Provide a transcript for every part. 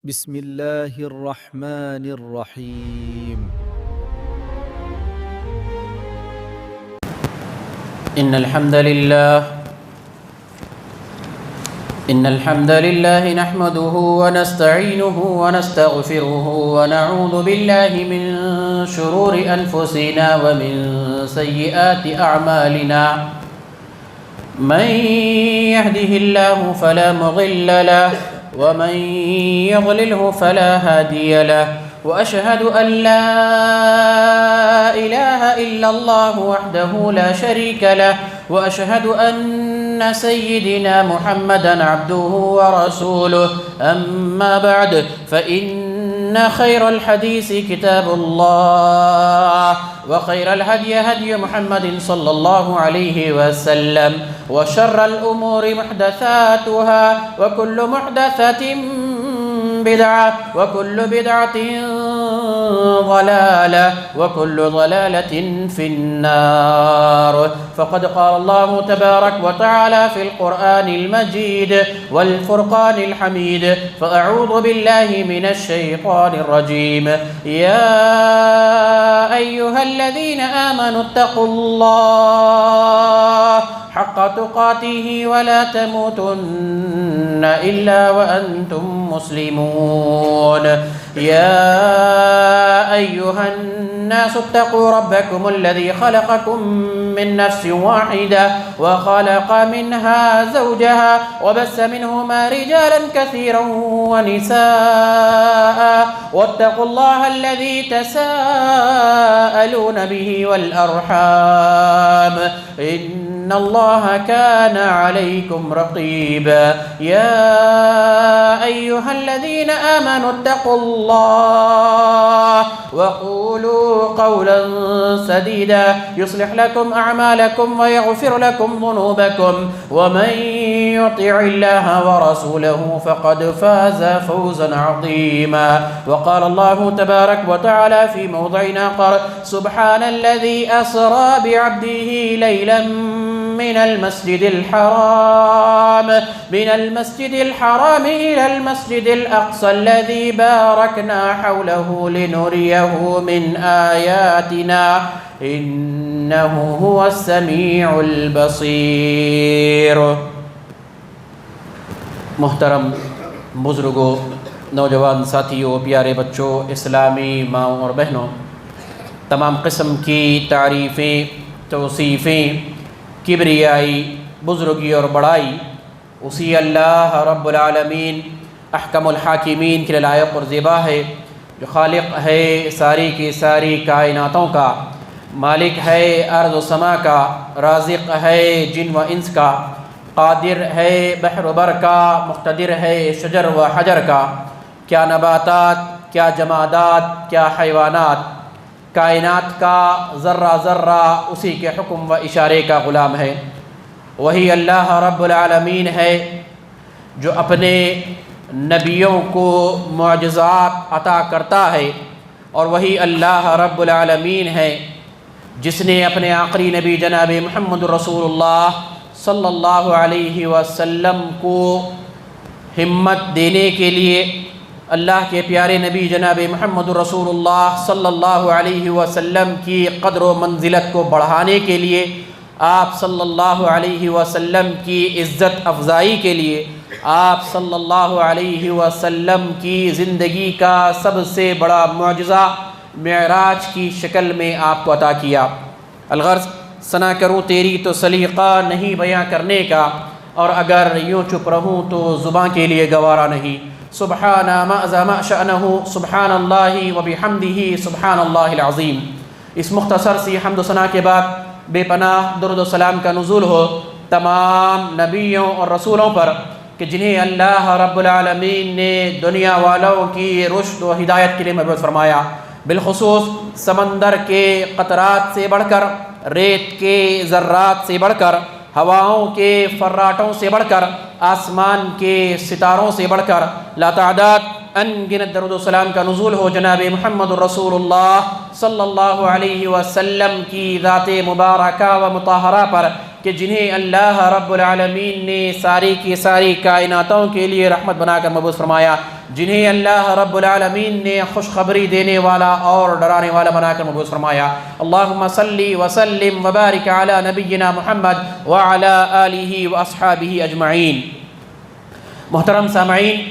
بسم الله الرحمن الرحيم. إن الحمد لله نحمده ونستعينه ونستغفره ونعوذ بالله من شرور أنفسنا ومن سيئات أعمالنا. من يهده الله فلا مضل له ومن يضلله فلا هادي له، وأشهد أن لا إله إلا الله وحده لا شريك له، وأشهد أن سيدنا محمدا عبده ورسوله. أما بعد، فإن خير الحديث كتاب الله، وخير الهدي هدي محمد صلى الله عليه وسلم، وشر الأمور محدثاتها، وكل محدثة بدعة، وكل بدعة ضلالة، وكل ضلالة في النار. فقد قال الله تبارك وتعالى في القرآن المجيد والفرقان الحميد: فأعوذ بالله من الشيطان الرجيم. يا أيها الذين آمنوا اتقوا الله حق تقاته ولا تموتن إلا وأنتم مسلمون. يا أيها الناس اتقوا ربكم الذي خلقكم من نفس واحدة وخلق منها زوجها وبث منهما رجالا كثيرا ونساء، واتقوا الله الذي تساءلون به والأرحام، إن الله كان عليكم رقيبا. يا أيها الذين آمنوا اتقوا الله وقولوا قولا سديدا يصلح لكم أعمالكم ويغفر لكم ذنوبكم، ومن يطع الله ورسوله فقد فاز فوزا عظيما. وقال الله تبارك وتعالى في موضع آخر: سبحان الذي أسرى بعبده ليلا من المسجد الحرام إلى المسجد الأقصى الذي باركنا حوله لنريه من آياتنا إنه هو السميع البصير. محترم بزرگوں، نوجوان ساتھیوں، پیارے بچوں، اسلامی ماؤں اور بہنوں، تمام قسم کی تعریفیں، توصیفیں، کبریائی، بزرگی اور بڑائی اسی اللہ رب العالمین احکم الحاکمین کے لائق اور زیبا ہے، جو خالق ہے ساری کی ساری کائناتوں کا، مالک ہے ارض و سما کا، رازق ہے جن و انس کا، قادر ہے بحر و بر کا، مقتدر ہے شجر و حجر کا. کیا نباتات، کیا جمادات، کیا حیوانات، کائنات کا ذرہ ذرہ اسی کے حکم و اشارے کا غلام ہے. وہی اللہ رب العالمین ہے جو اپنے نبیوں کو معجزات عطا کرتا ہے، اور وہی اللہ رب العالمین ہے جس نے اپنے آخری نبی جناب محمد رسول اللہ صلی اللہ علیہ وسلم کو ہمت دینے کے لیے، اللہ کے پیارے نبی جناب محمد رسول اللہ صلی اللہ علیہ وسلم کی قدر و منزلت کو بڑھانے کے لیے، آپ صلی اللہ علیہ وسلم کی عزت افزائی کے لیے، آپ صلی اللہ علیہ وسلم کی زندگی کا سب سے بڑا معجزہ معراج کی شکل میں آپ کو عطا کیا. الغرض ثنا کروں تیری تو سلیقہ نہیں بیاں کرنے کا، اور اگر یوں چپ رہوں تو زباں کے لیے گوارا نہیں. سبحان ما عظم شأنہ، سبحان اللہ وبحمدہ، سبحان اللہ العظیم. اس مختصر سی حمد و ثنا کے بعد بے پناہ درود و سلام کا نزول ہو تمام نبیوں اور رسولوں پر کہ جنہیں اللہ رب العالمین نے دنیا والوں کی رشد و ہدایت کے لیے مبعوث فرمایا. بالخصوص سمندر کے قطرات سے بڑھ کر، ریت کے ذرات سے بڑھ کر، ہواؤں کے فراٹوں سے بڑھ کر، آسمان کے ستاروں سے بڑھ کر لاتعداد ان گنت درود و سلام کا نزول ہو جناب محمد رسول اللہ صلی اللہ علیہ وسلم کی ذات مبارکہ و مطہرہ پر کہ جنہیں اللہ رب العالمین نے ساری کی ساری کائناتوں کے لیے رحمت بنا کر مبعوث فرمایا، جنہیں اللہ رب العالمین نے خوشخبری دینے والا اور ڈرانے والا بنا کر مبعوث فرمایا۔ اللہم صلی وسلم وبارک علی نبینا محمد وعلی آلہ واصحابہ اجمعین۔ محترم سامعین،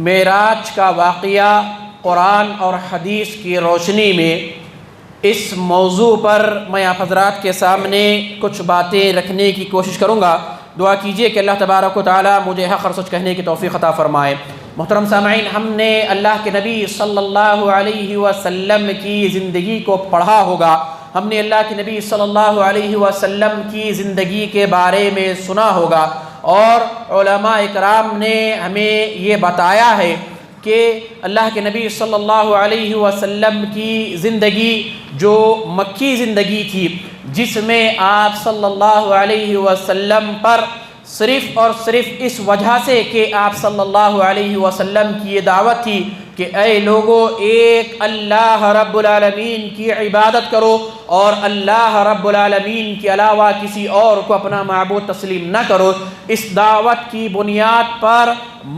معراج کا واقعہ قرآن اور حدیث کی روشنی میں اس موضوع پر میں آپ حضرات کے سامنے کچھ باتیں رکھنے کی کوشش کروں گا۔ دعا کیجئے کہ اللہ تبارک و تعالیٰ مجھے حق اور سچ کہنے کی توفیق عطا فرمائے۔ محترم سامعین، ہم نے اللہ کے نبی صلی اللہ علیہ وسلم کی زندگی کو پڑھا ہوگا، ہم نے اللہ کے نبی صلی اللہ علیہ وسلم کی زندگی کے بارے میں سنا ہوگا، اور علماء اکرام نے ہمیں یہ بتایا ہے کہ اللہ کے نبی صلی اللہ علیہ وسلم کی زندگی جو مکی زندگی تھی، جس میں آپ صلی اللہ علیہ وسلم پر صرف اور صرف اس وجہ سے کہ آپ صلی اللہ علیہ وسلم کی یہ دعوت تھی کہ اے لوگو، ایک اللہ رب العالمین کی عبادت کرو اور اللہ رب العالمین کے علاوہ کسی اور کو اپنا معبود تسلیم نہ کرو، اس دعوت کی بنیاد پر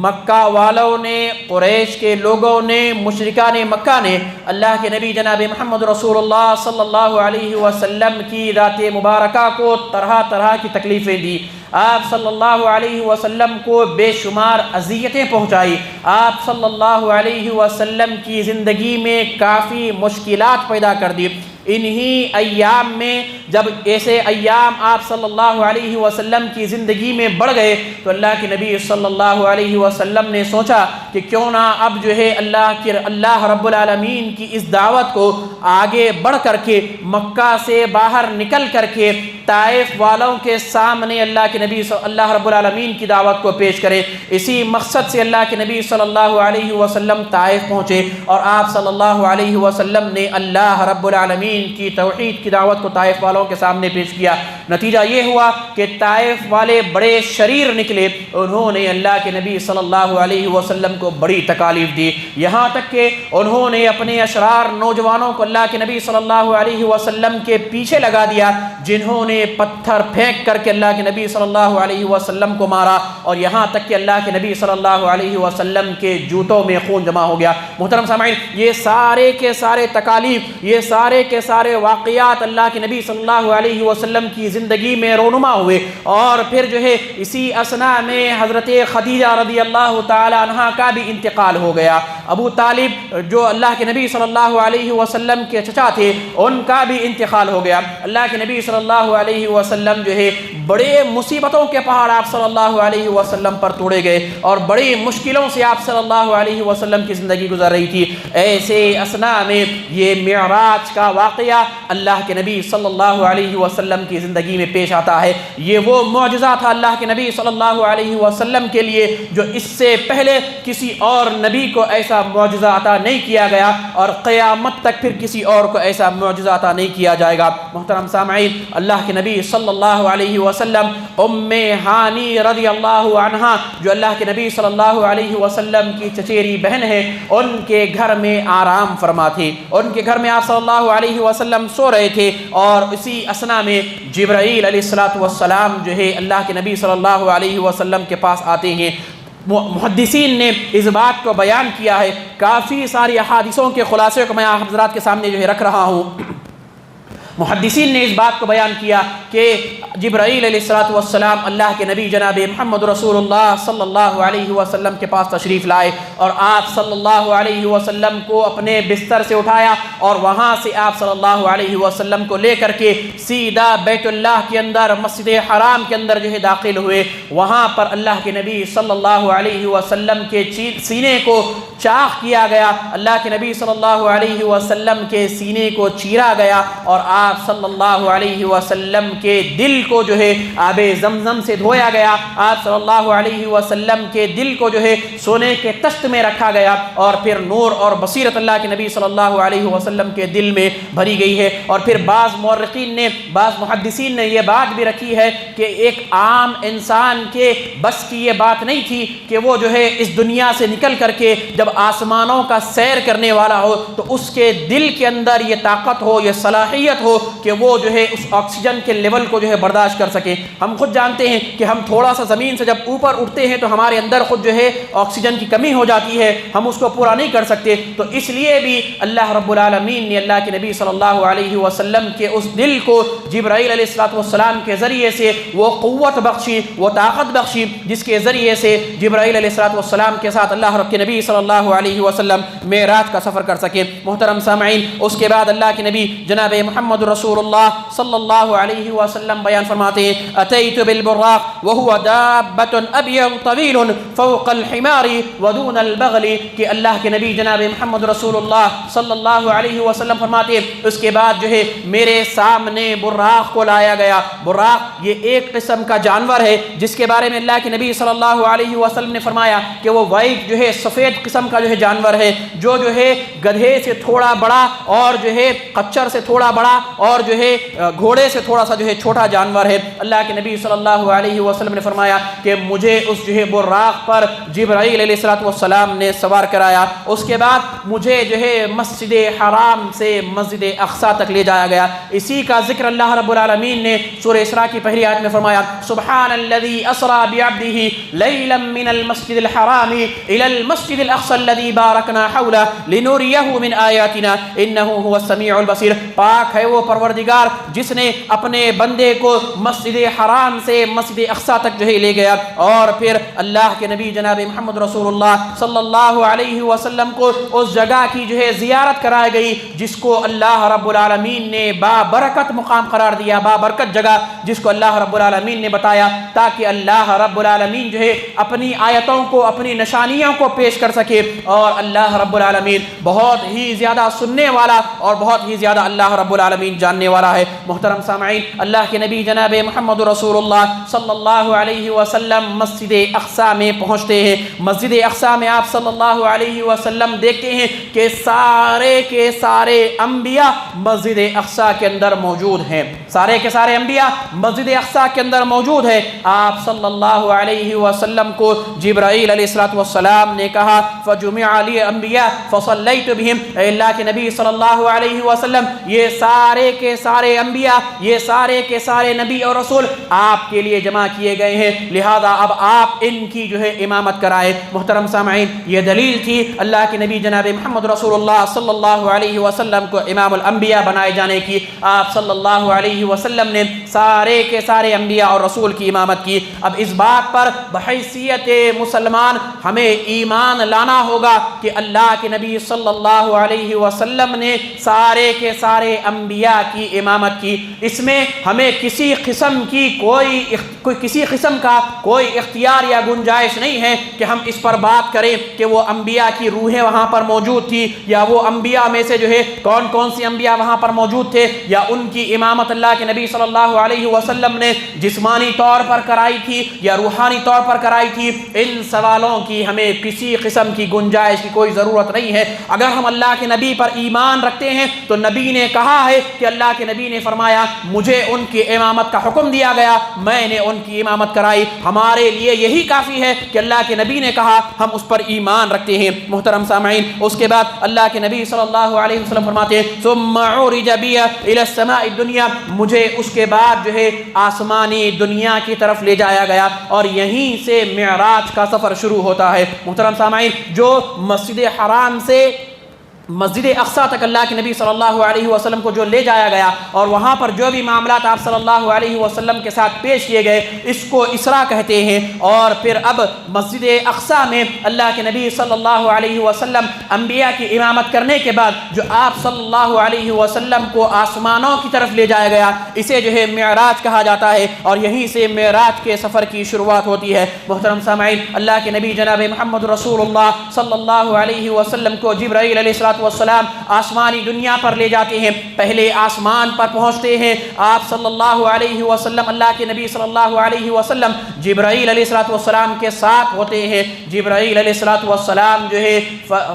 مکہ والوں نے، قریش کے لوگوں نے، مشرکان مکہ نے اللہ کے نبی جناب محمد رسول اللہ صلی اللہ علیہ وسلم کی ذات مبارکہ کو طرح طرح کی تکلیفیں دی، آپ صلی اللہ علیہ وسلم کو بے شمار اذیتیں پہنچائی، آپ صلی اللہ علیہ وسلم کی زندگی میں کافی مشکلات پیدا کر دی۔ انہی ایام میں جب ایسے ایام آپ صلی اللہ علیہ وسلم کی زندگی میں بڑھ گئے تو اللہ کے نبی صلی اللہ علیہ وسلم نے سوچا کہ کیوں نہ اب جو ہے اللہ رب العالمین کی اس دعوت کو آگے بڑھ کر کے مکہ سے باہر نکل کر کے طائف والوں کے سامنے اللہ رب العالمین کی دعوت کو پیش کرے۔ اسی مقصد سے اللہ کے نبی صلی اللہ علیہ وسلم طائف پہنچے اور آپ صلی اللہ علیہ وسلم نے اللہ رب العالمین کی توحید کی دعوت کو طائف والوں کے سامنے پیش کیا۔ نتیجہ یہ ہوا کہ طائف والے بڑے شریر نکلے، انہوں نے اللہ کے نبی صلی اللہ علیہ وسلم کو بڑی تکالیف دی، یہاں تک کہ انہوں نے اپنے اشرار نوجوانوں کو اللہ کے نبی صلی اللہ علیہ وسلم کے پیچھے لگا دیا، جنہوں نے پتھر پھینک کر کے اللہ کے نبی صلی اللہ علیہ وسلم کو مارا، اور یہاں تک کہ اللہ کے نبی صلی اللہ علیہ وسلم کے جوتوں میں خون جمع ہو گیا۔ محترم سامعین، یہ سارے کے سارے تکالیف، یہ سارے کے سارے واقعات اللہ کے نبی صلی اللہ علیہ وسلم کی زندگی میں رونما ہوئے، اور پھر جو ہے اسی اثناء میں حضرت خدیجہ رضی اللہ تعالی عنہا کا بھی انتقال ہو گیا۔ ابو طالب جو اللہ کے نبی صلی اللہ علیہ وسلم کے چچا تھے، ان کا بھی انتقال ہو گیا۔ اللہ کے نبی صلی اللہ علیہ وسلم جو ہے بڑے مصیبتوں کے پہاڑ آپ صلی اللہ علیہ وسلم پر توڑے گئے، اور بڑی مشکلوں سے آپ صلی اللہ علیہ وسلم کی زندگی گزر رہی تھی۔ ایسے اثناء میں یہ معراج کا واقعہ اللہ کے نبی صلی اللہ علیہ وسلم کی زندگی میں پیش آتا ہے۔ یہ وہ معجزہ تھا اللہ کے نبی صلی اللہ علیہ وسلم کے لیے جو اس سے پہلے کسی اور نبی کو ایسا معجزہ عطا نہیں کیا گیا، اور قیامت تک پھر کسی اور کو ایسا معجزہ عطا نہیں کیا جائے گا۔ محترم سامعین، اللہ کے نبی صلی اللہ علیہ وسلم ام ہانی رضی اللہ عنہا جو اللہ کے نبی صلی اللہ علیہ وسلم کی چچیری بہن ہے، ان کے گھر میں آرام فرما تھی، ان کے گھر میں آپ صلی اللہ علیہ وسلم سو رہے تھے، اور اسی اثناء میں جبرائیل علیہ السلام جو ہے اللہ کے نبی صلی اللہ علیہ وسلم کے پاس آتے ہیں۔ محدثین نے اس بات کو بیان کیا ہے، کافی ساری احادیثوں کے خلاصے کو میں آپ حضرات کے سامنے جو ہے رکھ رہا ہوں۔ محدثین نے اس بات کو بیان کیا کہ جبرائیل علیہ السلام اللہ کے نبی جناب محمد رسول اللہ صلی اللہ علیہ وسلم کے پاس تشریف لائے، اور آپ صلی اللہ علیہ وسلم کو اپنے بستر سے اٹھایا، اور وہاں سے آپ صلی اللہ علیہ وسلم کو لے کر کے سیدھا بیت اللہ کے اندر، مسجد حرام کے اندر جو ہے داخل ہوئے۔ وہاں پر اللہ کے نبی صلی اللہ علیہ وسلم کے سینے کو چاق کیا گیا، اللہ کے نبی صلی اللہ علیہ وسلم کے سینے کو چیرا گیا، اور آپ صلی اللہ علیہ وسلم کے دل کو جو ہے آب زمزم سے دھویا گیا، آپ صلی اللہ علیہ وسلم کے دل کو جو ہے سونے کے تشت میں رکھا گیا، اور پھر نور اور بصیرت اللہ کے نبی صلی اللہ علیہ وسلم کے دل میں بھری گئی ہے۔ اور پھر بعض مورخین نے، بعض محدثین نے یہ بات بھی رکھی ہے کہ ایک عام انسان کے بس کی یہ بات نہیں تھی کہ وہ جو ہے اس دنیا سے نکل کر کے جب آسمانوں کا سیر کرنے والا ہو تو اس کے دل کے اندر یہ طاقت ہو، یہ صلاحیت ہو کہ وہ جو ہے اس آکسیجن کے لیول کو جو ہے برداشت کر سکے۔ ہم خود جانتے ہیں کہ ہم تھوڑا سا زمین سے جب اوپر اٹھتے ہیں تو ہمارے اندر خود جو ہے آکسیجن کی کمی ہو جاتی ہے، ہم اس کو پورا نہیں کر سکتے۔ تو اس لیے بھی اللہ رب العالمین نے اللہ کے نبی صلی اللہ علیہ وسلم کے اس دل کو جبرائیل علیہ السلام کے ذریعے سے وہ قوت بخشی، وہ طاقت بخشی، جس کے ذریعے سے جبرائیل علیہ السلام کے ساتھ اللہ رب کے نبی صلی اللہ علیہ وسلم معراج کا سفر کر سکے۔ محترم سامعین، اس کے بعد اللہ کے نبی جناب محمد رسول اللہ صلی اللہ علیہ وسلم بیان فرماتے ہیں اتیت بالبراق وهو دابۃ ابیض طویل فوق الحمار ودون البغل، کہ اللہ کے نبی جناب محمد رسول اللہ صلی اللہ علیہ وسلم فرماتے ہیں اس کے بعد جو ہے میرے سامنے براق کو لایا گیا۔ براق یہ ایک قسم کا جانور ہے جس کے بارے میں اللہ کے نبی صلی اللہ علیہ وسلم نے فرمایا کہ وہ وائٹ جو ہے سفید قسم کا جو ہے جانور ہے، جو ہے گدھے سے تھوڑا بڑا اور جو ہے خچر سے تھوڑا بڑا اور جو ہے گھوڑے سے تھوڑا سا جو ہے چھوٹا جانور ہے۔ اللہ کے نبی صلی اللہ علیہ وسلم نے فرمایا کہ مجھے اس جو ہے براق پر جبرائیل علیہ السلام نے سوار کرایا۔ اس کے بعد مجھے جو ہے مسجد حرام سے مسجد اقصی تک لے جایا گیا۔ اسی کا ذکر اللہ رب العالمین نے سورہ اسراء کی پہلی آیت میں فرمایا سبحان الذی اسری بعبدہ لیلا من المسجد الحرام الی المسجد الاقصی الذی بارکنا حولہ لنریہ من آیاتنا انہ هو السمیع البصیر۔ پاک ہے وہ پروردگار جس نے اپنے بندے کو مسجد حرام سے مسجد اقصی تک جو ہے لے گیا، اور پھر اللہ کے نبی جناب محمد رسول اللہ صلی اللہ علیہ وسلم کو اس جگہ کی جو ہے زیارت کرائی گئی جس کو اللہ رب العالمین نے بابرکت مقام قرار دیا، بابرکت جگہ جس کو اللہ رب العالمین نے بتایا تاکہ اللہ رب العالمین جو ہے اپنی آیتوں کو، اپنی نشانیوں کو پیش کر سکے۔ اور اللہ رب العالمین بہت ہی زیادہ سننے والا اور بہت ہی زیادہ اللہ رب العالمین جاننے والا ہے۔ محترم سامعین، اللہ کے نبی جناب محمد رسول اللہ صلی اللہ علیہ وسلم مسجد اقصی میں پہنچتے ہیں۔ مسجد اقصی میں آپ صلی اللہ علیہ وسلم دیکھتے ہیں کہ سارے کے سارے انبیاء مسجد اقصی کے اندر موجود ہیں، سارے کے سارے انبیاء مسجد اقصی کے اندر موجود ہیں۔ آپ صلی اللہ علیہ وسلم کو جبرائیل علیہ السلام نے کہا فجمع لی انبیاء فصلیت بہم، اے اللہ کے نبی صلی اللہ علیہ وسلم یہ سارے کے سارے انبیاء، یہ سارے کے سارے نبی اور رسول آپ کے لیے جمع کیے گئے ہیں، لہذا اب آپ ان کی جو ہے امامت کرائے۔ محترم سامعین، یہ دلیل تھی اللہ کے نبی جناب محمد رسول اللہ صلی اللہ علیہ وسلم کو امام الانبیاء بنائے جانے کی۔ آپ صلی اللہ علیہ وسلم نے سارے کے سارے انبیاء اور رسول کی امامت کی۔ اب اس بات پر بحیثیت مسلمان ہمیں ایمان لانا ہوگا کہ اللہ کے نبی صلی اللہ علیہ وسلم نے سارے کے سارے انبیاء کی امامت کی۔ اس میں ہمیں کسی قسم کی کسی قسم کا کوئی اختیار یا گنجائش نہیں ہے کہ ہم اس پر بات کریں کہ وہ انبیاء کی روحیں وہاں پر موجود تھی، یا وہ انبیاء میں سے جو ہے کون کون سی انبیاء وہاں پر موجود تھے، یا ان کی امامت اللہ کے نبی صلی اللہ علیہ وسلم نے جسمانی طور پر کرائی تھی یا روحانی طور پر کرائی تھی۔ ان سوالوں کی ہمیں کسی قسم کی گنجائش کی کوئی ضرورت نہیں ہے۔ اگر ہم اللہ کے نبی پر ایمان رکھتے ہیں تو نبی نے کہا ہے کہ اللہ کے نبی نے فرمایا مجھے ان کی امامت کا حکم دیا گیا، میں نے ان کی امامت کرائی، ہمارے لیے یہی کافی ہے کہ اللہ کے نبی نے کہا ہم اس پر ایمان رکھتے ہیں۔ محترم سامعین، اس کے بعد اللہ کے نبی صلی اللہ علیہ وسلم فرماتے ہیں ثم عرج بی الی السماء الدنیا، مجھے اس کے بعد جو ہے آسمانی دنیا کی طرف لے جایا گیا اور یہیں سے معراج کا سفر شروع ہوتا ہے۔ محترم سامعین، جو مسجد حرام سے مسجد اقصی تک اللہ کے نبی صلی اللہ علیہ وسلم کو جو لے جایا گیا اور وہاں پر جو بھی معاملات آپ صلی اللہ علیہ وسلم کے ساتھ پیش کیے گئے اس کو اسراء کہتے ہیں۔ اور پھر اب مسجد اقصی میں اللہ کے نبی صلی اللہ علیہ وسلم انبیاء کی امامت کرنے کے بعد جو آپ صلی اللہ علیہ وسلم کو آسمانوں کی طرف لے جایا گیا اسے جو ہے معراج کہا جاتا ہے، اور یہیں سے معراج کے سفر کی شروعات ہوتی ہے۔ محترم سامعین، اللہ کے نبی جناب محمد رسول اللہ صلی اللہ علیہ وسلم کو جبرائیل علیہ الصلوۃ والسلام آسمانی دنیا پر لے جاتے ہیں. پہلے آسمان پر پہنچتے ہیں آپ صلی اللہ علیہ وسلم, اللہ کے نبی صلی اللہ علیہ وسلم جبرائیل علیہ الصلوۃ والسلام کے ساتھ ہوتے ہیں. جبرائیل علیہ الصلوۃ والسلام جو ہے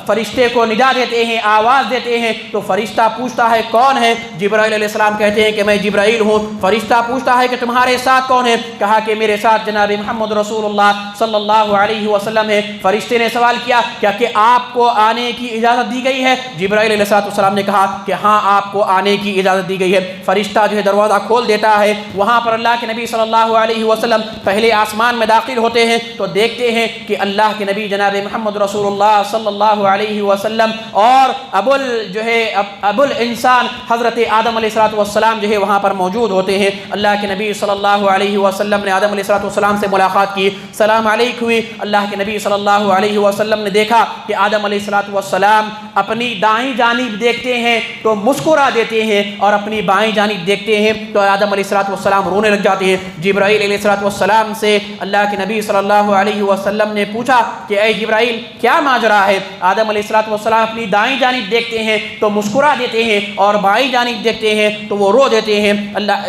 فرشتے کو ندا دیتے ہیں, آواز دیتے ہیں, تو فرشتہ پوچھتا ہے کون ہے؟ جبرائیل علیہ السلام کہتے ہیں کہ میں جبرائیل ہوں. فرشتہ پوچھتا ہے کہ تمہارے ساتھ کون ہے؟ کہا کہ میرے ساتھ جناب محمد رسول اللہ صلی اللہ علیہ وسلم ہے. فرشتے نے سوال کیا کیا کہ آپ کو آنے کی اجازت دی گئی ہے؟ جبرائیل علیہ السلام نے کہا کہ ہاں آپ کو آنے کی اجازت دی گئی ہے. فرشتہ جو ہے دروازہ کھول دیتا ہے. وہاں پر اللہ کے نبی صلی اللہ علیہ وسلم پہلے آسمان میں داخل ہوتے ہیں تو دیکھتے ہیں کہ اللہ کے نبی جناب محمد رسول اللہ صلی اللہ علیہ وسلم اور ابو الانسان حضرت آدم علیہ السلام جو ہے وہاں پر موجود ہوتے ہیں. اللہ کے نبی صلی اللہ علیہ وسلم نے آدم علیہ السلام سے ملاقات کی, سلام علیکم ہوئی. اللہ کے نبی صلی اللہ علیہ وسلم نے دیکھا کہ آدم علیہ السلام اپنی دائیں جانب دیکھتے ہیں تو مسکرا دیتے ہیں, اور اپنی بائیں جانب دیکھتے ہیں تو آدم علیہ السلام رونے لگ جاتے ہیں. جبرائیل علیہ السلام سے اللہ کے نبی صلی اللہ علیہ وسلم نے پوچھا کہ اے جبرائیل کیا ماجرا ہے؟ آدم علیہ السلام اپنی دائیں جانب دیکھتے ہیں تو مسکرا دیتے ہیں, اور بائیں جانب دیکھتے ہیں تو وہ رو دیتے ہیں.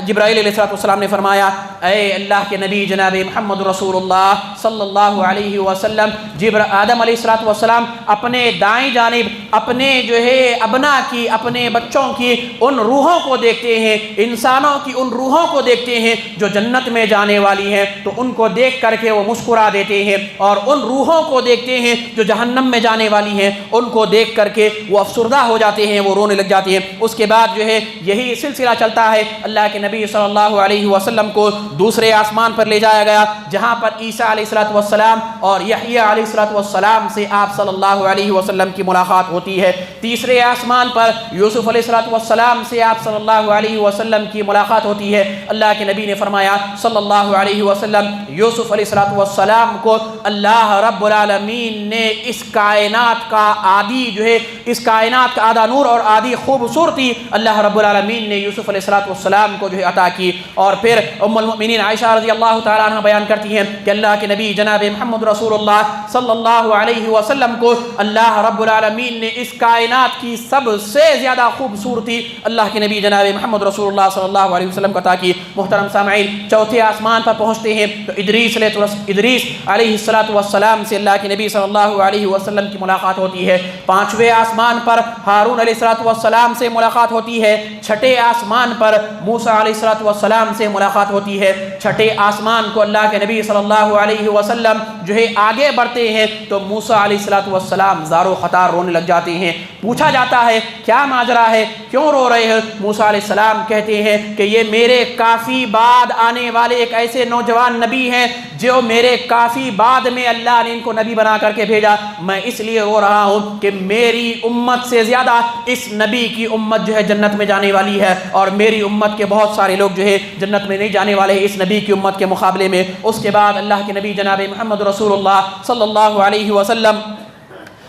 جبرائیل علیہ السلام نے فرمایا اے اللہ کے نبی جناب محمد رسول اللہ صلی اللہ علیہ وسلم, آدم علیہ السلام اپنے دائیں جانب اپنے ابنا کی, اپنے بچوں کی ان روحوں کو دیکھتے ہیں, انسانوں کی ان روحوں کو دیکھتے ہیں جو جنت میں جانے والی ہیں, تو ان کو دیکھ کر کے وہ مسکرا دیتے ہیں, اور ان روحوں کو دیکھتے ہیں جو جہنم میں جانے والی ہیں, ان کو دیکھ کر کے وہ افسردہ ہو جاتے ہیں, وہ رونے لگ جاتے ہیں. اس کے بعد یہی سلسلہ چلتا ہے. اللہ کے نبی صلی اللہ علیہ وسلم کو دوسرے آسمان پر لے جایا گیا جہاں پر عیسیٰ علیہ السلام اور یحییٰ علیہ السلام سے آپ صلی اللہ علیہ وسلم کی ملاقات ہوتی ہے. تیسرے آسمان پر یوسف علیہ السلام سے آپ صلی اللہ علیہ وسلم کی ملاقات ہوتی ہے. اللہ کے نبی نے فرمایا صلی اللہ علیہ وسلم یوسف علیہ السلام کو اللہ رب العالمین نے اس کائنات کا آدھا نور اور آدھی خوبصورتی اللہ رب العالمین نے یوسف علیہ السلام کو عطا کی. اور پھر ام المؤمنین عائشہ رضی اللہ تعالیٰ عنہ بیان کرتی ہیں کہ اللہ کے نبی جناب محمد رسول اللہ صلی اللہ علیہ وسلم کو اللہ رب العالمین نے اس کائنات کی سب سے زیادہ خوبصورتی اللہ کے نبی جناب محمد رسول اللہ صلی اللہ علیہ وسلم کو عطا کی. محترم سامعین, چوتھے آسمان پر پہنچتے ہیں تو ادریس علیہ السلام سے اللہ کے نبی صلی اللہ علیہ وسلم کی ملاقات ہوتی ہے. پانچویں آسمان پر ہارون علیہ السلام سے ملاقات ہوتی ہے. چھٹے آسمان پر موسیٰ علیہ السلام سے ملاقات ہوتی ہے. چھٹے آسمان کو اللہ کے نبی صلی اللہ علیہ وسلم آگے بڑھتے ہیں تو موسیٰ علیہ السلام زار و خطار رونے لگ جاتے ہیں. پوچھا جاتا ہے کیا ماجرا ہے, کیوں رو رہے ہیں؟ موسیٰ علیہ السلام کہتے ہیں کہ یہ میرے کافی بعد آنے والے ایک ایسے نوجوان نبی ہیں جو میرے کافی بعد میں اللہ نے ان کو نبی بنا کر کے بھیجا. میں اس لیے رو رہا ہوں کہ میری امت سے زیادہ اس نبی کی امت جنت میں جانے والی ہے, اور میری امت کے بہت سارے لوگ جنت میں نہیں جانے والے ہیں اس نبی کی امت کے مقابلے میں. اس کے بعد اللہ کے نبی جناب محمد رسول اللہ صلی اللہ علیہ وسلم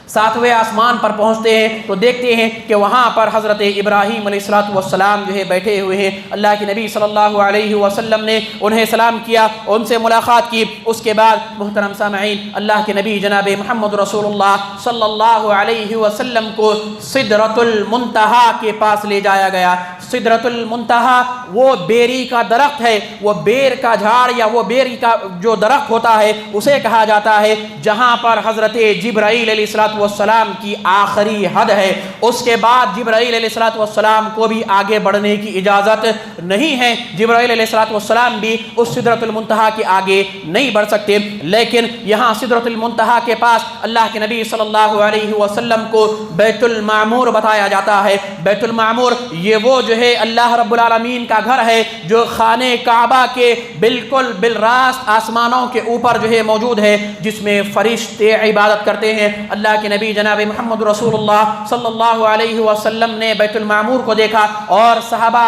ساتویں آسمان پر پہنچتے ہیں تو دیکھتے ہیں کہ وہاں پر حضرت ابراہیم علیہ السلام بیٹھے ہوئے ہیں. اللہ کے نبی صلی اللہ علیہ وسلم نے انہیں سلام کیا, ان سے ملاقات کی. اس کے بعد محترم سامعین, اللہ کے نبی جناب محمد رسول اللہ صلی اللہ علیہ وسلم کو سدرۃ المنتہا کے پاس لے جایا گیا. سدرۃ المنتہا وہ بیری کا درخت ہے, وہ بیر کا جھاڑ یا وہ بیری کا جو درخت ہوتا ہے اسے کہا جاتا ہے, جہاں پر حضرت جبرائیل علیہ السلام کی آخری حد ہے. اس کے بعد جبرائیل علیہ السلام کو بھی آگے بڑھنے کی اجازت نہیں ہے. جبرائیل علیہ السلام بھی اس سدرۃ المنتہا کے آگے نہیں بڑھ سکتے. لیکن یہاں سدرۃ المنتہا کے پاس اللہ کے نبی صلی اللہ علیہ وسلم کو بیت المعمور بتایا جاتا ہے. بیت المعمور یہ وہ اللہ رب العالمین کا گھر ہے جو خانہ کعبہ کے بالکل بالراست آسمانوں کے اوپر موجود ہے, جس میں فرشتے عبادت کرتے ہیں. اللہ کے نبی جناب محمد رسول اللہ صلی اللہ علیہ وسلم نے بیت المعمور کو دیکھا, اور صحابہ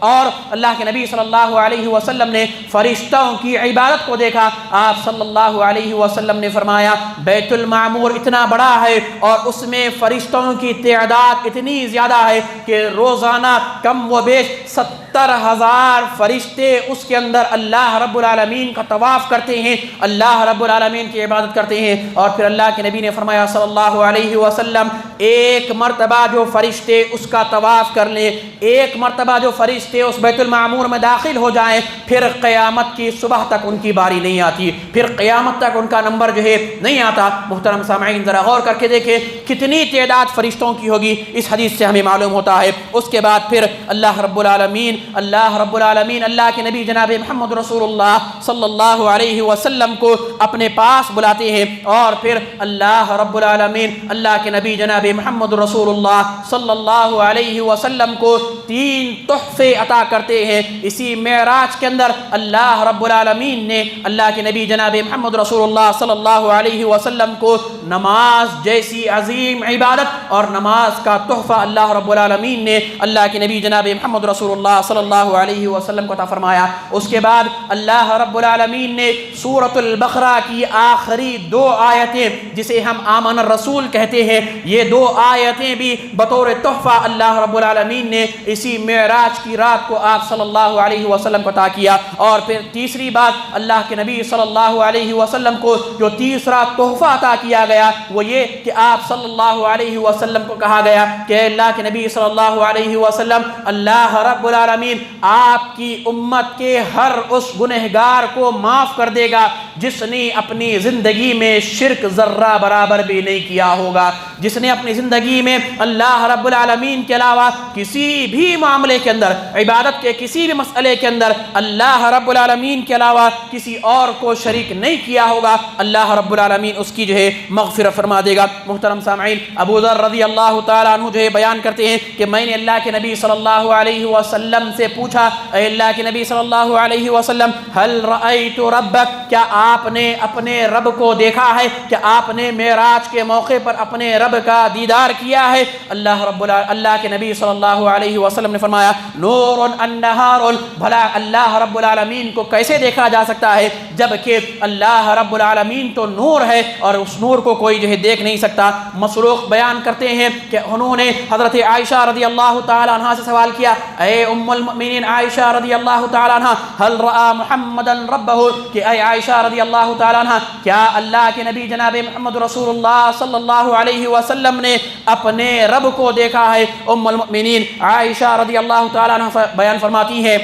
اور اللہ کے نبی صلی اللہ علیہ وسلم نے فرشتوں کی عبادت کو دیکھا. آپ صلی اللہ علیہ وسلم نے فرمایا بیت المعمور اتنا بڑا ہے اور اس میں فرشتوں کی تعداد اتنی زیادہ ہے کہ روزانہ کم و بیش 70,000 فرشتے اس کے اندر اللہ رب العالمین کا طواف کرتے ہیں, اللہ رب العالمین کی عبادت کرتے ہیں. اور پھر اللہ کے نبی نے فرمایا صلی اللہ علیہ وسلم ایک مرتبہ جو فرشتے اس کا طواف کر لیں، ایک مرتبہ جو فرشتے اس بیت المعمور میں داخل ہو جائیں، پھر قیامت کی صبح تک ان کی باری نہیں آتی، پھر قیامت تک ان کا نمبر جو ہے نہیں آتا۔ محترم سامعین ذرا غور کر کے دیکھیں کتنی تعداد فرشتوں کی ہوگی، اس حدیث سے ہمیں معلوم ہوتا ہے۔ اس کے بعد پھر اللہ رب العالمین اللہ کے نبی جناب محمد رسول اللہ صلی اللہ علیہ وسلم کو اپنے پاس بلاتے ہیں، اور پھر اللہ رب العالمین اللہ کے نبی جناب محمد رسول اللہ صلی اللہ علیہ وسلم کو 3 تحفے عطا کرتے ہیں۔ اسی معراج کے اندر اللہ رب العالمین نے اللہ کے نبی جناب محمد رسول اللہ صلی اللہ علیہ وسلم کو نماز جیسی عظیم عبادت اور نماز کا تحفہ اللہ رب العالمین نے اللہ کے نبی جناب محمد رسول اللہ صلی اللہ علیہ وسلم کو عطا فرمایا۔ اس کے بعد اللہ رب العالمین نے سورۃ البقرہ کی آخری 2 آیتیں جسے ہم آمن الرسول کہتے ہیں، یہ 2 آیتیں بھی بطور تحفہ اللہ رب العالمین نے اسی معراج کی رات کو آپ صلی اللہ علیہ وسلم کو عطا کیا۔ اور پھر تیسری بات اللہ کے نبی صلی اللہ علیہ وسلم کو جو تیسرا تحفہ عطا کیا گیا وہ یہ کہ آپ صلی اللہ علیہ وسلم کو کہا گیا کہ اللہ کے نبی صلی اللہ علیہ وسلم اللہ رب العالمین آپ کی امت کے ہر اس گنہگار کو معاف کر دے گا جس نے اپنی زندگی میں شرک ذرہ برابر بھی نہیں کیا ہوگا، جس نے اپنی زندگی میں اللہ رب العالمین کے علاوہ کسی بھی معاملے کے اندر، عبادت کے کسی بھی مسئلے کے اندر اللہ رب العالمین کے علاوہ کسی اور کو شریک نہیں کیا ہوگا، اللہ رب العالمین اس کی جو ہے مغفرت فرما دے گا۔ محترم سامعین، ابو ذر رضی اللہ تعالیٰ عنہ جو ہے بیان کرتے ہیں کہ میں نے اللہ کے نبی صلی اللہ علیہ وسلم سے پوچھا، اے اللہ کے نبی صلی اللہ علیہ وسلم، ہل رأیت ربک، کیا آپ نے اپنے رب کو دیکھا ہے؟ کیا آپ نے معراج کے موقع پر اپنے رب کا دیدار کیا ہے؟ اللہ کے نبی صلی اللہ علیہ وسلم نے فرمایا نور النہار، بھلا اللہ رب العالمین کو کیسے دیکھا جا سکتا ہے جبکہ اللہ رب العالمین تو نور ہے اور اس نور کو کوئی جو ہے دیکھ نہیں سکتا۔ مسروق بیان کرتے ہیں کہ انہوں نے حضرت عائشہ رضی اللہ تعالی عنہ سے سوال کیا، اے ام المؤمنین عائشہ رضی اللہ تعالی عنہ، ہل رأى محمدا ربہ، کہ اے عائشہ رضی اللہ تعالی عنہ کیا اللہ کے نبی جناب محمد رسول اللہ صلی اللہ علیہ وسلم نے اپنے رب کو دیکھا ہے؟ ام المؤمنین عائشہ رضی اللہ تعالی عنہ بیان فرماتی ہے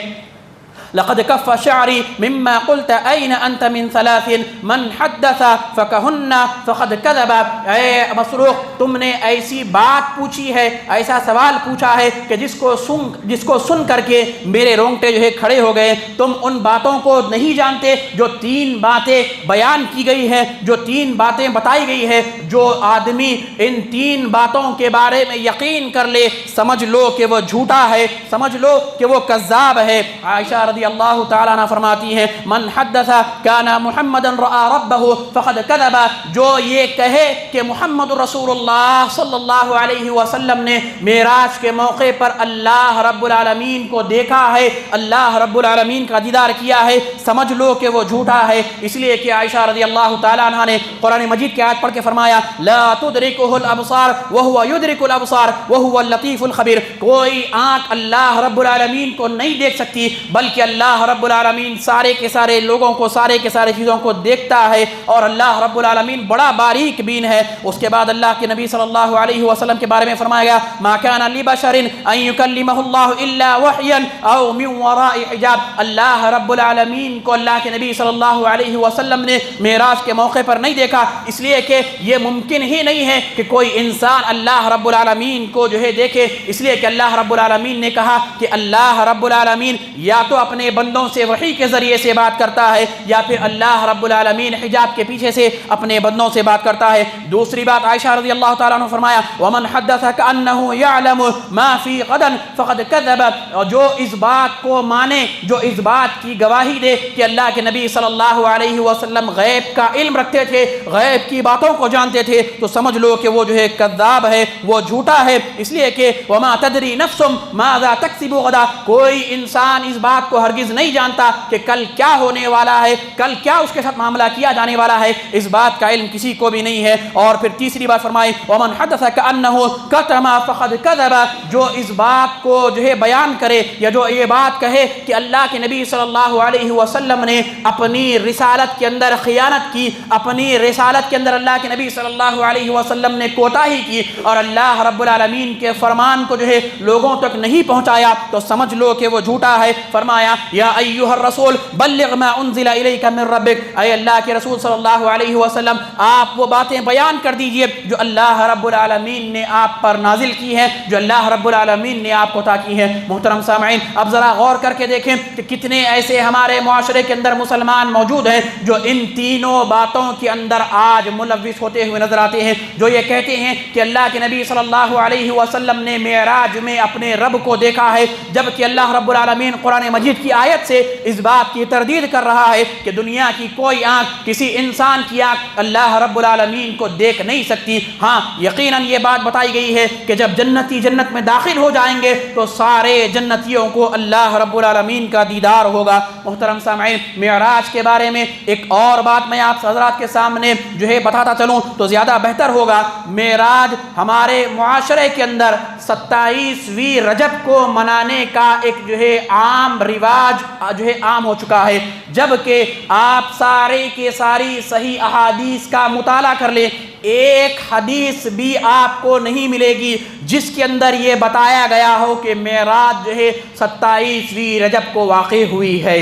لقد کف شعری مما قلت این انت من 3 من حدث فکہن فقد کذب۔ اے مسروق، تم نے ایسی بات پوچھی ہے، ایسا سوال پوچھا ہے کہ جس کو سن کر کے میرے رونگٹے جو ہے کھڑے ہو گئے۔ تم ان باتوں کو نہیں جانتے جو 3 باتیں بیان کی گئی ہیں، جو 3 باتیں بتائی گئی ہے، جو آدمی ان 3 باتوں کے بارے میں یقین کر لے سمجھ لو کہ وہ جھوٹا ہے، سمجھ لو کہ وہ کذاب ہے۔ عائشہ رضی اللہ تعالیٰ عنہ فرماتی ہے من حدث کان محمد رأى ربہ فقد کذب، جو یہ کہے کہ محمد رسول اللہ صلی اللہ علیہ وسلم نے معراج کے موقع پر اللہ رب العالمین کو دیکھا ہے، اللہ رب العالمین کا دیدار کیا ہے، سمجھ لو کہ وہ جھوٹا ہے۔ اس لیے کہ عائشہ رضی اللہ تعالیٰ عنہ نے قرآن مجید کی آیت پڑھ کے فرمایا لا تدرکہ الابصار وہو یدرک الابصار وہو اللطیف الخبیر، کوئی آنکھ اللہ رب العالمین کو نہیں دیکھ سکتی بلکہ اللہ رب العالمین سارے کے سارے لوگوں کو، سارے کے سارے چیزوں کو دیکھتا ہے اور اللہ رب العالمین بڑا باریک بین ہے۔ اس کے بعد اللہ کے نبی صلی اللہ علیہ وسلم کے بارے میں فرمایا گیا ما کان لبشر ان یکلمہ اللہ الا وحیا او من وراء حجاب، اللہ رب العالمین کو اللہ کے نبی صلی اللہ علیہ وسلم نے معراج کے موقع پر نہیں دیکھا، اس لیے کہ یہ ممکن ہی نہیں ہے کہ کوئی انسان اللہ رب العالمین کو جو ہے دیکھے، اس لیے کہ اللہ رب العالمین نے کہا کہ اللہ رب العالمین یا تو اپنے بندوں سے وحی کے ذریعے سے بات کرتا ہے یا پھر اللہ رب العالمین حجاب کے پیچھے سے اپنے بندوں سے بات کرتا ہے۔ دوسری بات عائشہ رضی اللہ تعالیٰ عنہ فرمایا ومن حدث کأنه يعلم ما في غد فقد كذب، اور جو اس بات کو مانے، جو اس بات کی گواہی دے کہ اللہ کے نبی صلی اللہ علیہ وسلم غیب کا علم رکھتے تھے، غیب کی باتوں کو جانتے تھے، تو سمجھ لو کہ وہ جو ہے کذاب ہے، وہ جھوٹا ہے۔ اس لیے کہ وما تدری نفس ماذا تکسب غدا، کوئی انسان اس بات کو ہرگز نہیں جانتا کہ کل کیا ہونے والا ہے، کل کیا اس کے ساتھ معاملہ کیا جانے والا ہے، اس بات کا علم کسی کو بھی نہیں ہے۔ اور پھر تیسری بات فرمائی ومن حدث كأنه كتم فقد كذب، جو اس بات کو جو ہے بیان کرے یا جو یہ بات کہے کہ اللہ کے نبی صلی اللہ علیہ وسلم نے اپنی رسالت کے اندر خیانت کی، اپنی رسالت کے اندر اللہ کے نبی صلی اللہ علیہ وسلم نے کوتاہی کی اور اللہ رب العالمین کے فرمان کو جو ہے لوگوں تک نہیں پہنچایا، تو سمجھ لو کہ وہ جھوٹا ہے۔ فرمایا یا ایھا الرسول بلغ ما انزل الیک من ربک، اے اللہ کے رسول صلی اللہ علیہ وسلم آپ وہ باتیں بیان کر دیجئے جو اللہ رب العالمین نے آپ پر نازل کی ہیں، جو اللہ رب العالمین نے آپ کو عطا کی ہیں۔ محترم سامعین، اب ذرا غور کر کے دیکھیں کہ کتنے ایسے ہمارے معاشرے کے اندر مسلمان موجود ہیں جو ان تینوں باتوں کے اندر آج ملوث ہوتے ہوئے نظر آتے ہیں، جو یہ کہتے ہیں کہ اللہ کے نبی صلی اللہ علیہ وسلم نے معراج میں اپنے رب کو دیکھا ہے، جبکہ اللہ رب العالمین قرآن مجید کی آیت سے اس بات کی تردید کر رہا ہے کہ دنیا کی کوئی آنکھ، کسی انسان کی آنکھ اللہ رب العالمین کو دیکھ نہیں سکتی۔ ہاں یقیناً یہ بات بتائی گئی ہے کہ جب جنتی جنت میں داخل ہو جائیں گے تو سارے جنتیوں کو اللہ رب العالمین کا دیدار ہوگا۔ محترم سامعین، معراج کے بارے میں ایک اور بات میں آپ حضرات کے سامنے جو ہے بتاتا چلوں تو زیادہ بہتر ہوگا۔ معراج ہمارے معاشرے کے اندر 27ویں رجب کو منانے کا ایک جو ہے عام رواج جو ہے عام ہو چکا ہے، جبکہ آپ سارے کے ساری صحیح احادیث کا مطالعہ کر لیں، ایک حدیث بھی آپ کو نہیں ملے گی جس کے اندر یہ بتایا گیا ہو کہ معراج جو ہے 27ویں رجب کو واقع ہوئی ہے۔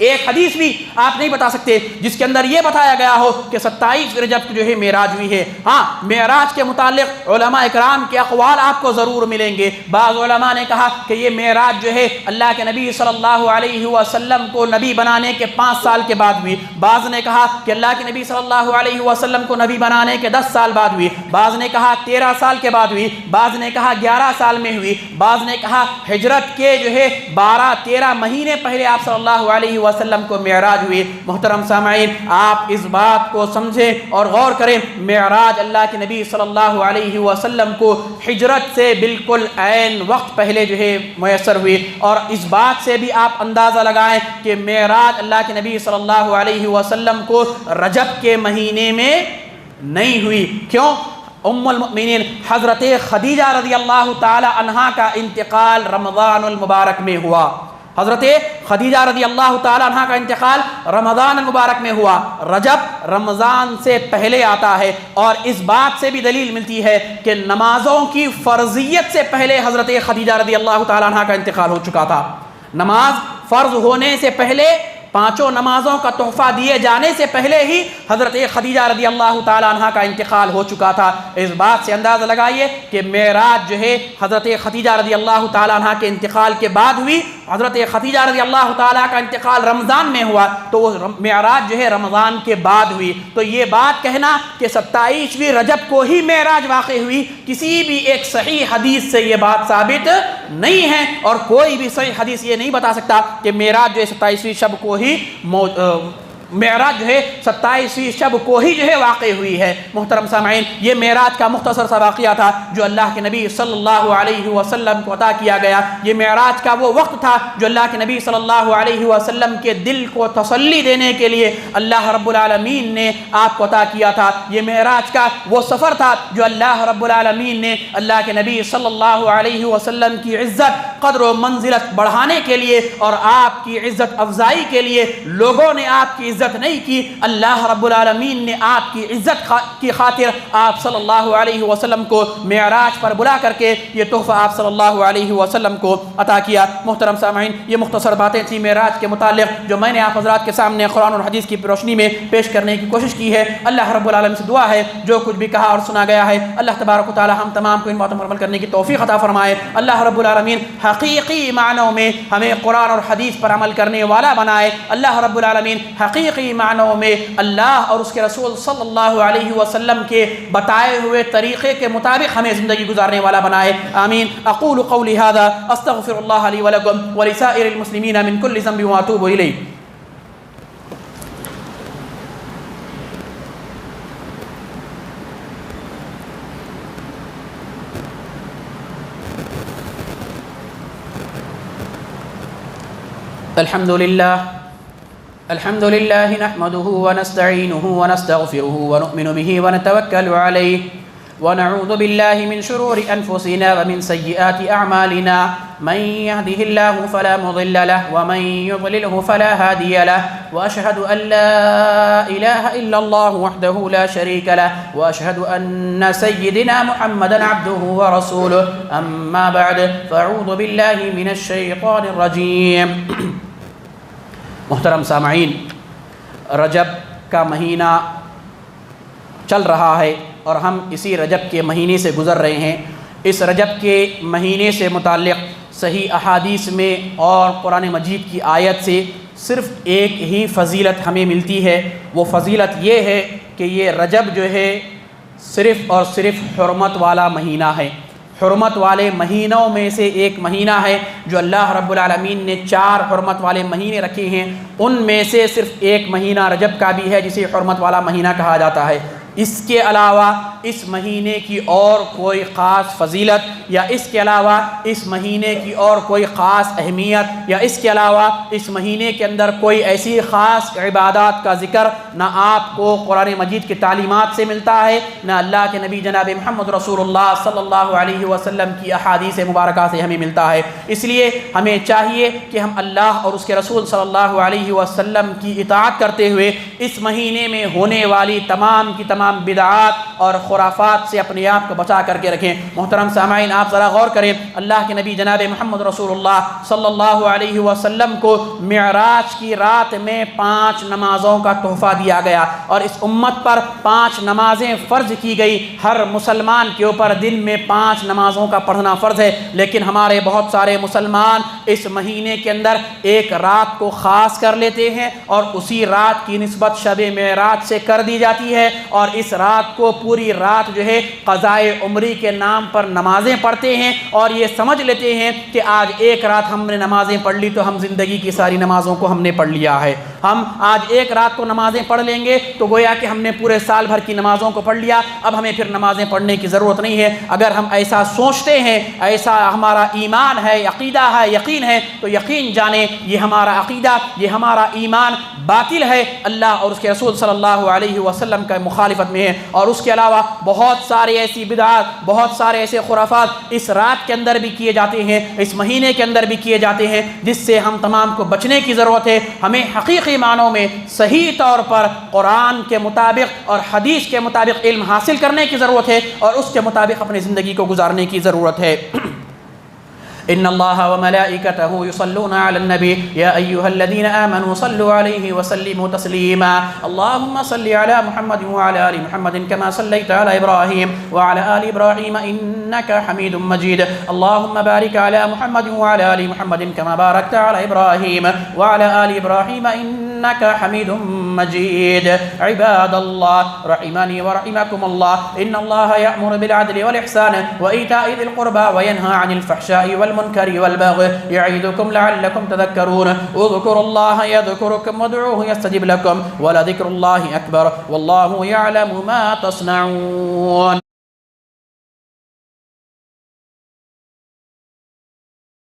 ایک حدیث بھی آپ نہیں بتا سکتے جس کے اندر یہ بتایا گیا ہو کہ 27 رجب جو ہے معراج ہوئی ہے۔ ہاں معراج کے متعلق علماء اکرام کے اقوال آپ کو ضرور ملیں گے۔ بعض علماء نے کہا کہ یہ معراج جو ہے اللہ کے نبی صلی اللہ علیہ وسلم کو نبی بنانے کے 5 سال کے بعد ہوئی، بعض نے کہا کہ اللہ کے نبی صلی اللہ علیہ وسلم کو نبی بنانے کے 10 سال بعد ہوئی، بعض نے کہا 13 سال کے بعد ہوئی، بعض نے کہا 11 سال میں ہوئی، بعض نے کہا ہجرت کے جو ہے 12-13 مہینے پہلے آپ صلی اللہ علیہ وسلم کو معراج ہوئی۔ محترم سامعین، آپ اس بات کو سمجھیں اور غور کریں، معراج اللہ کے نبی صلی اللہ علیہ وسلم کو ہجرت سے بالکل عین وقت پہلے جو ہے میسر ہوئی، اور اس بات سے بھی آپ اندازہ لگائیں کہ معراج اللہ کے نبی صلی اللہ علیہ وسلم کو رجب کے مہینے میں نہیں ہوئی۔ کیوں؟ ام المؤمنین حضرت خدیجہ رضی اللہ تعالی عنہا کا انتقال رمضان المبارک میں ہوا۔ حضرت خدیجہ رضی اللہ تعالیٰ عنہ کا انتقال رمضان المبارک میں ہوا۔ رجب رمضان سے پہلے آتا ہے، اور اس بات سے بھی دلیل ملتی ہے کہ نمازوں کی فرضیت سے پہلے حضرت خدیجہ رضی اللہ تعالیٰ عنہ کا انتقال ہو چکا تھا۔ نماز فرض ہونے سے پہلے، 5 نمازوں کا تحفہ دیے جانے سے پہلے ہی حضرت خدیجہ رضی اللہ تعالیٰ عنہ کا انتقال ہو چکا تھا۔ اس بات سے اندازہ لگائیے کہ معراج جو ہے حضرت خدیجہ رضی اللہ تعالیٰ عنہ کے انتقال کے بعد ہوئی۔ حضرت خدیجہ رضی اللہ تعالیٰ کا انتقال رمضان میں ہوا تو وہ معراج جو ہے رمضان کے بعد ہوئی۔ تو یہ بات کہنا کہ 27ویں رجب کو ہی معراج واقع ہوئی، کسی بھی ایک صحیح حدیث سے یہ بات ثابت نہیں ہے، اور کوئی بھی صحیح حدیث یہ نہیں بتا سکتا کہ معراج جو ہے 27ویں شب کو ہی معراج جو ہے 27ویں شب کو ہی جو ہے واقع ہوئی ہے۔ محترم سامعین، یہ معراج کا مختصر سا واقعہ تھا جو اللہ کے نبی صلی اللہ علیہ وسلم کو عطا کیا گیا۔ یہ معراج کا وہ وقت تھا جو اللہ کے نبی صلی اللہ علیہ وسلم کے دل کو تسلی دینے کے لیے اللہ رب العالمین نے آپ کو عطا کیا تھا۔ یہ معراج کا وہ سفر تھا جو اللہ رب العالمین نے اللہ کے نبی صلی اللہ علیہ وسلم کی عزت، قدر و منزلت بڑھانے کے لیے اور آپ کی عزت افزائی کے لیے، لوگوں نے آپ کی عزت نہیں کی، اللہ رب العالمین نے آپ کی عزت کی خاطر آپ صلی اللہ علیہ وسلم کو معراج پر بلا کر کے یہ تحفہ آپ صلی اللہ علیہ وسلم کو عطا کیا۔ محترم سامعین، یہ مختصر باتیں تھیں معراج کے متعلق جو میں نے آپ حضرات کے سامنے قرآن اور حدیث کی روشنی میں پیش کرنے کی کوشش کی ہے۔ اللہ رب العالمین سے دعا ہے جو کچھ بھی کہا اور سنا گیا ہے اللہ تبارک و تعالی ہم تمام کو ان باتوں پر عمل کرنے کی توفیق عطا فرمائے۔ اللہ رب العالمین حقیقی معنوں میں ہمیں قرآن اور حدیث پر عمل کرنے والا بنائے۔ اللہ رب العالمین حقیقی معنوں میں اللہ اور اس کے رسول صلی اللہ علیہ وسلم کے بتائے ہوئے طریقے کے مطابق ہمیں زندگی گزارنے والا بنائے، آمین۔ اقول قولی ھذا استغفر اللہ لی ولکم ولسائر المسلمین من کل ذنب واتوب الیہ۔ الحمد لله نحمده ونستعينه ونستغفره ونؤمن به ونتوكل عليه ونعوذ بالله من شرور أنفسنا ومن سيئات أعمالنا من يهده الله فلا مضل له ومن يضلله فلا هادي له وأشهد أن لا إله إلا الله وحده لا شريك له وأشهد أن سيدنا محمدا عبده ورسوله أما بعد فأعوذ بالله من الشيطان الرجيم. محترم سامعین، رجب کا مہینہ چل رہا ہے اور ہم اسی رجب کے مہینے سے گزر رہے ہیں. اس رجب کے مہینے سے متعلق صحیح احادیث میں اور قرآن مجید کی آیت سے صرف ایک ہی فضیلت ہمیں ملتی ہے. وہ فضیلت یہ ہے کہ یہ رجب جو ہے صرف اور صرف حرمت والا مہینہ ہے. حرمت والے مہینوں میں سے ایک مہینہ ہے جو اللہ رب العالمین نے 4 حرمت والے مہینے رکھے ہیں، ان میں سے صرف ایک مہینہ رجب کا بھی ہے جسے حرمت والا مہینہ کہا جاتا ہے. اس کے علاوہ اس مہینے کی اور کوئی خاص فضیلت یا اس کے علاوہ اس مہینے کی اور کوئی خاص اہمیت یا اس کے علاوہ اس مہینے کے اندر کوئی ایسی خاص عبادات کا ذکر نہ آپ کو قرآن مجید کی تعلیمات سے ملتا ہے، نہ اللہ کے نبی جناب محمد رسول اللہ صلی اللہ علیہ وسلم کی احادیث مبارکہ سے ہمیں ملتا ہے. اس لیے ہمیں چاہیے کہ ہم اللہ اور اس کے رسول صلی اللہ علیہ وسلم کی اطاعت کرتے ہوئے اس مہینے میں ہونے والی تمام کی تمام بدعات اور خرافات سے اپنے آپ کو بچا کر کے رکھیں. محترم سامعین، آپ ذرا غور کریں، اللہ کے نبی جناب محمد رسول اللہ صلی اللہ علیہ وسلم کو معراج کی رات میں 5 نمازوں کا تحفہ دیا گیا اور اس امت پر 5 نمازیں فرض کی گئی. ہر مسلمان کے اوپر دن میں 5 نمازوں کا پڑھنا فرض ہے، لیکن ہمارے بہت سارے مسلمان اس مہینے کے اندر ایک رات کو خاص کر لیتے ہیں اور اسی رات کی نسبت شب معراج سے کر دی جاتی ہے اور اس رات کو پوری رات جو ہے قضائے عمری کے نام پر نمازیں پڑھتے ہیں اور یہ سمجھ لیتے ہیں کہ آج ایک رات ہم نے نمازیں پڑھ لی تو ہم زندگی کی ساری نمازوں کو ہم نے پڑھ لیا ہے. ہم آج ایک رات کو نمازیں پڑھ لیں گے تو گویا کہ ہم نے پورے سال بھر کی نمازوں کو پڑھ لیا، اب ہمیں پھر نمازیں پڑھنے کی ضرورت نہیں ہے. اگر ہم ایسا سوچتے ہیں، ایسا ہمارا ایمان ہے، عقیدہ ہے، یقین ہے، تو یقین جانیں یہ ہمارا عقیدہ، یہ ہمارا ایمان باطل ہے، اللہ اور اس کے رسول صلی اللہ علیہ وسلم کا مخالفت میں ہے. اور اس کے علاوہ بہت سارے ایسی بدعات، بہت سارے ایسے خرافات اس رات کے اندر بھی کیے جاتے ہیں، اس مہینے کے اندر بھی کیے جاتے ہیں، جس سے ہم تمام کو بچنے کی ضرورت ہے. ہمیں حقیقی معنوں میں صحیح طور پر قرآن کے مطابق اور حدیث کے مطابق علم حاصل کرنے کی ضرورت ہے اور اس کے مطابق اپنی زندگی کو گزارنے کی ضرورت ہے. إن الله وملائكته يصلون على النبي يا أيها الذين آمنوا صلوا عليه وسلموا تسليما. اللهم صل على محمد وعلى آل محمد كما صليت على إبراهيم وعلى آل إبراهيم إنك حميد مجيد. اللهم بارك على محمد وعلى آل محمد كما باركت على إبراهيم وعلى آل إبراهيم إنك حميد مجيد. عباد الله رحمني ورحمكم الله، إن الله يأمر بالعدل والإحسان وإيتاء ذي القربى وينهى عن الفحشاء والمنكر والبغي يعظكم لعلكم تذكرون. اذكروا الله يذكركم وادعوه يستجب لكم ولذكر الله أكبر والله يعلم ما تصنعون.